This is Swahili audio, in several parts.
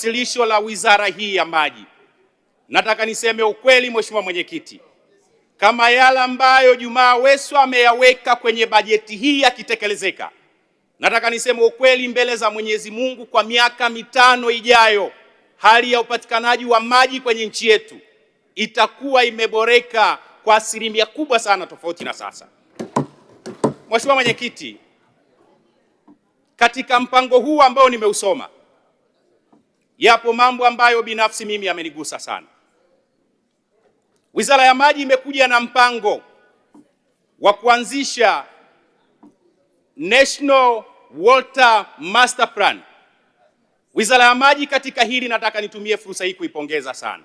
Wasilisho la wizara hii ya maji, nataka niseme ukweli, Mheshimiwa Mwenyekiti, kama yale ambayo Jumaa Aweso ameyaweka kwenye bajeti hii yakitekelezeka, nataka niseme ukweli mbele za Mwenyezi Mungu, kwa miaka mitano ijayo hali ya upatikanaji wa maji kwenye nchi yetu itakuwa imeboreka kwa asilimia kubwa sana tofauti na sasa. Mheshimiwa Mwenyekiti, katika mpango huu ambao nimeusoma, yapo mambo ambayo binafsi mimi yamenigusa sana. Wizara ya Maji imekuja na mpango wa kuanzisha National Water Master Plan. Wizara ya Maji katika hili nataka nitumie fursa hii kuipongeza sana.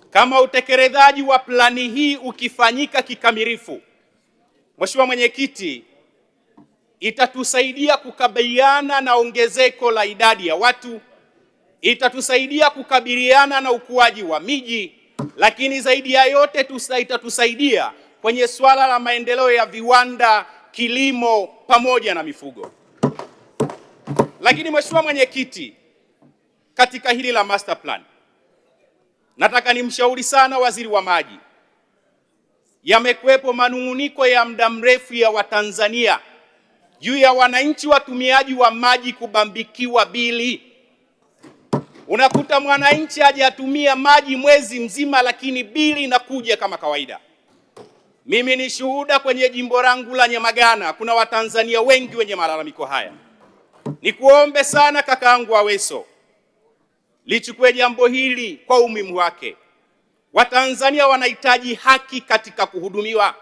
Kama utekelezaji wa plani hii ukifanyika kikamilifu, Mheshimiwa Mwenyekiti, itatusaidia kukabiliana na ongezeko la idadi ya watu, itatusaidia kukabiliana na ukuaji wa miji, lakini zaidi ya yote itatusaidia kwenye swala la maendeleo ya viwanda, kilimo pamoja na mifugo. Lakini Mheshimiwa Mwenyekiti, katika hili la master plan, nataka nimshauri sana Waziri wa Maji. Yamekuwepo manung'uniko ya muda mrefu ya Watanzania juu ya wananchi watumiaji wa maji kubambikiwa bili. Unakuta mwananchi hajatumia maji mwezi mzima, lakini bili inakuja kama kawaida. Mimi ni shuhuda kwenye jimbo langu la Nyamagana, kuna Watanzania wengi wenye malalamiko haya. Nikuombe sana kakaangu Aweso, lichukue jambo hili kwa umuhimu wake. Watanzania wanahitaji haki katika kuhudumiwa,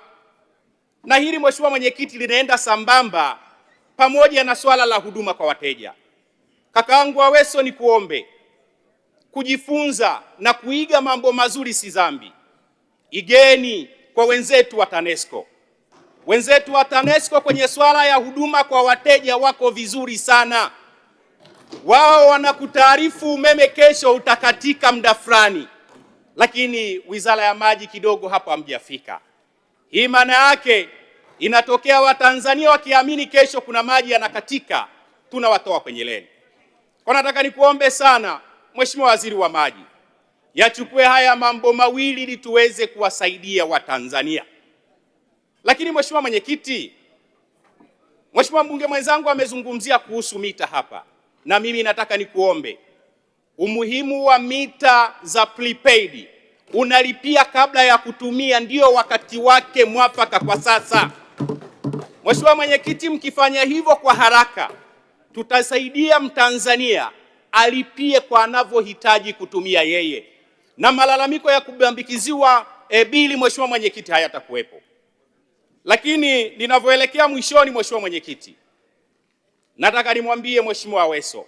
na hili Mheshimiwa Mwenyekiti linaenda sambamba pamoja na swala la huduma kwa wateja. Kakaangu Aweso, nikuombe kujifunza na kuiga mambo mazuri si dhambi. Igeni kwa wenzetu wa TANESCO. Wenzetu wa TANESCO kwenye swala ya huduma kwa wateja wako vizuri sana. Wao wanakutaarifu umeme kesho utakatika muda fulani, lakini Wizara ya Maji kidogo hapo hamjafika. Hii maana yake inatokea Watanzania wakiamini kesho kuna maji yanakatika, tunawatoa kwenye leni. Kwa nataka nikuombe sana Mheshimiwa Waziri wa Maji, yachukue haya mambo mawili ili tuweze kuwasaidia Watanzania. Lakini Mheshimiwa Mwenyekiti, Mheshimiwa mbunge mwenzangu amezungumzia kuhusu mita hapa, na mimi nataka nikuombe umuhimu wa mita za prepaid. Unalipia kabla ya kutumia, ndio wakati wake mwafaka kwa sasa. Mheshimiwa Mwenyekiti, mkifanya hivyo kwa haraka, tutasaidia Mtanzania alipie kwa anavyohitaji kutumia yeye, na malalamiko ya kubambikiziwa bili, Mheshimiwa Mwenyekiti, hayatakuwepo. Lakini ninavyoelekea mwishoni, Mheshimiwa Mwenyekiti, nataka nimwambie Mheshimiwa Aweso,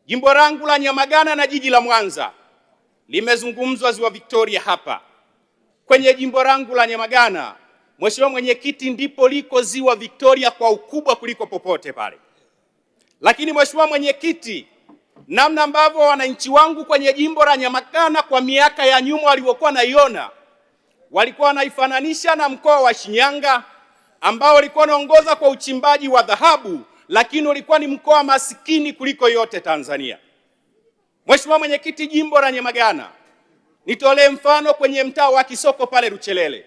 jimbo langu la Nyamagana na jiji la Mwanza limezungumzwa Ziwa Victoria hapa. Kwenye jimbo langu la Nyamagana, Mheshimiwa Mwenyekiti, ndipo liko Ziwa Victoria kwa ukubwa kuliko popote pale. Lakini Mheshimiwa Mwenyekiti, namna ambavyo wananchi wangu kwenye jimbo la Nyamagana kwa miaka ya nyuma walivyokuwa naiona, walikuwa wanaifananisha na mkoa wa Shinyanga ambao ulikuwa unaongoza kwa uchimbaji wa dhahabu, lakini ulikuwa ni mkoa masikini kuliko yote Tanzania. Mheshimiwa Mwenyekiti, jimbo la Nyamagana, nitolee mfano kwenye mtaa wa Kisoko pale Luchelele.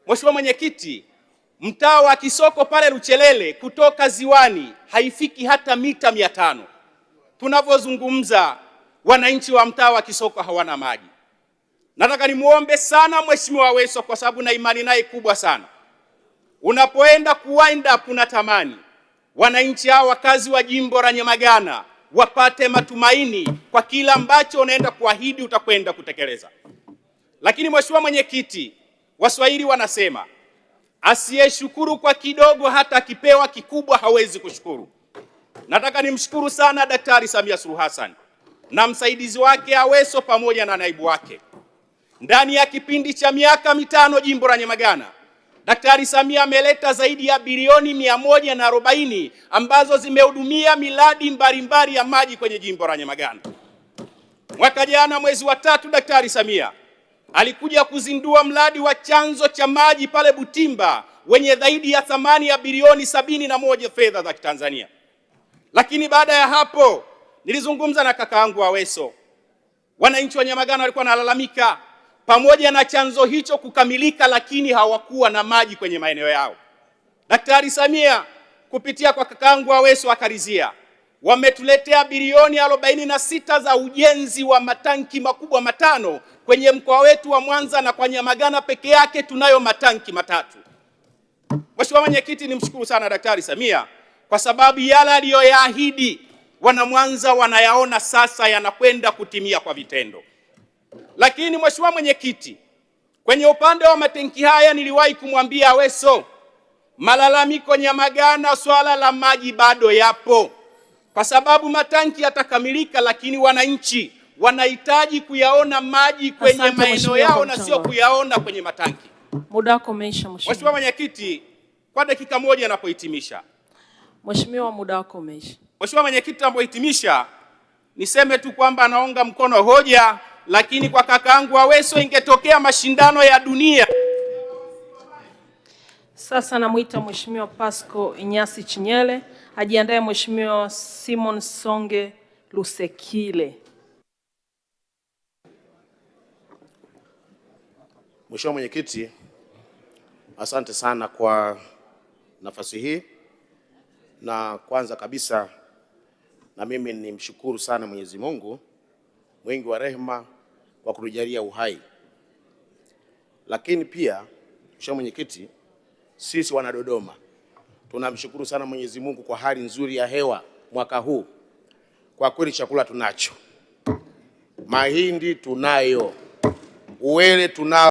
Mheshimiwa Mwenyekiti, mtaa wa Kisoko pale Luchelele kutoka ziwani haifiki hata mita 500. Tunavyozungumza wananchi wa mtaa wa Kisoko hawana maji. Nataka nimuombe sana Mheshimiwa Aweso, kwa sababu na imani naye kubwa sana. Unapoenda kuwind up, unatamani wananchi hao wakazi wa jimbo la Nyamagana wapate matumaini kwa kila ambacho unaenda kuahidi utakwenda kutekeleza. Lakini Mheshimiwa Mwenyekiti, Waswahili wanasema asiyeshukuru kwa kidogo hata akipewa kikubwa hawezi kushukuru. Nataka nimshukuru sana Daktari Samia Suluhu Hassan na msaidizi wake Aweso pamoja na naibu wake. Ndani ya kipindi cha miaka mitano jimbo la Nyamagana, Daktari Samia ameleta zaidi ya bilioni 140 ambazo zimehudumia miradi mbalimbali ya maji kwenye jimbo la Nyamagana. Mwaka jana mwezi wa 3, Daktari Samia alikuja kuzindua mradi wa chanzo cha maji pale Butimba wenye zaidi ya thamani ya bilioni 71 fedha za Kitanzania. Lakini baada ya hapo nilizungumza na kakaangu Aweso. Wananchi wa Nyamagana walikuwa wanalalamika pamoja na chanzo hicho kukamilika, lakini hawakuwa na maji kwenye maeneo yao. Daktari Samia kupitia kwa kakaangu Aweso akarizia, wametuletea bilioni 46 za ujenzi wa matanki makubwa 5 kwenye mkoa wetu wa Mwanza, na kwa Nyamagana peke yake tunayo matanki 3. Mheshimiwa Mwenyekiti, nimshukuru sana Daktari Samia kwa sababu yale aliyoyaahidi wana Mwanza wanayaona sasa yanakwenda kutimia kwa vitendo. Lakini Mheshimiwa Mwenyekiti, kwenye upande wa matanki haya niliwahi kumwambia Aweso, malalamiko Nyamagana swala la maji bado yapo, kwa sababu matanki yatakamilika, lakini wananchi wanahitaji kuyaona maji kwenye maeneo yao na sio kuyaona kwenye matanki. Muda wako umeisha Mheshimiwa Mwenyekiti, kwa dakika moja napohitimisha. Mheshimiwa, muda wako umeisha. Mheshimiwa Mwenyekiti, napohitimisha niseme tu kwamba naunga mkono hoja, lakini kwa kakaangu Aweso ingetokea mashindano ya dunia. Sasa namuita Mheshimiwa Pasco Inyasi Chinyele, ajiandae Mheshimiwa Simon Songe Lusekile. Mheshimiwa Mwenyekiti, asante sana kwa nafasi hii, na kwanza kabisa na mimi nimshukuru sana Mwenyezi Mungu mwingi wa rehema kwa kutujalia uhai. Lakini pia Mheshimiwa Mwenyekiti, sisi wana Dodoma tunamshukuru sana Mwenyezi Mungu kwa hali nzuri ya hewa mwaka huu. Kwa kweli chakula tunacho, mahindi tunayo, uwele tunao.